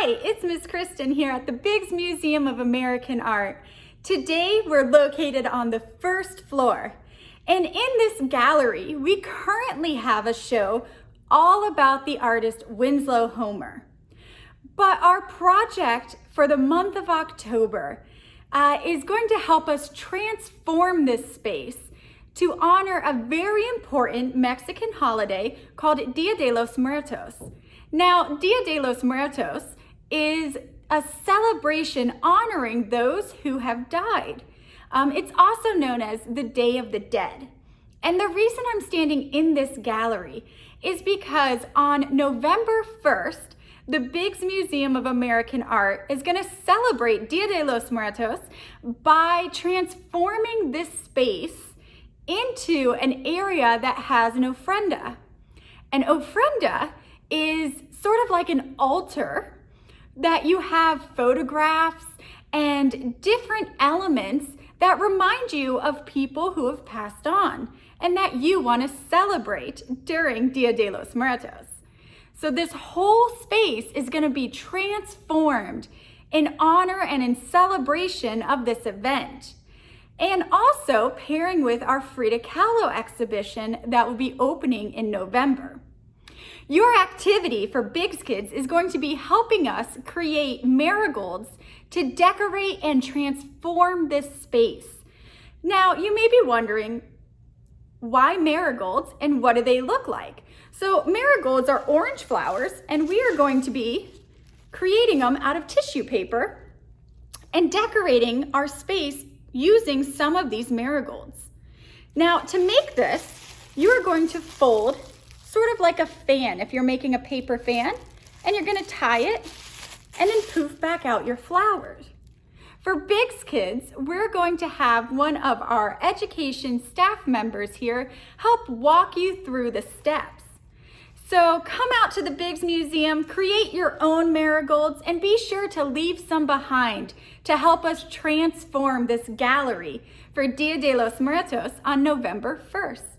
Hi, it's Miss Kristen here at the Biggs Museum of American Art. Today we're located on the first floor, and in this gallery we currently have a show all about the artist Winslow Homer. But our project for the month of October is going to help us transform this space to honor a very important Mexican holiday called Dia de los Muertos. Now, Dia de los Muertos is a celebration honoring those who have died. It's also known as the Day of the Dead. And the reason I'm standing in this gallery is because on November 1st, the Biggs Museum of American Art is going to celebrate Dia de los Muertos by transforming this space into an area that has an ofrenda. An ofrenda is sort of like an altar that you have photographs and different elements that remind you of people who have passed on and that you want to celebrate during Dia de los Muertos. So this whole space is going to be transformed in honor and in celebration of this event. And also pairing with our Frida Kahlo exhibition that will be opening in November. Your activity for Biggs Kids is going to be helping us create marigolds to decorate and transform this space. Now, you may be wondering, why marigolds and what do they look like? So marigolds are orange flowers, and we are going to be creating them out of tissue paper and decorating our space using some of these marigolds. Now, to make this, you are going to fold sort of like a fan if you're making a paper fan, and you're going to tie it and then poof back out your flowers. For Biggs Kids, we're going to have one of our education staff members here help walk you through the steps. So come out to the Biggs Museum, create your own marigolds, and be sure to leave some behind to help us transform this gallery for Dia de los Muertos on November 1st.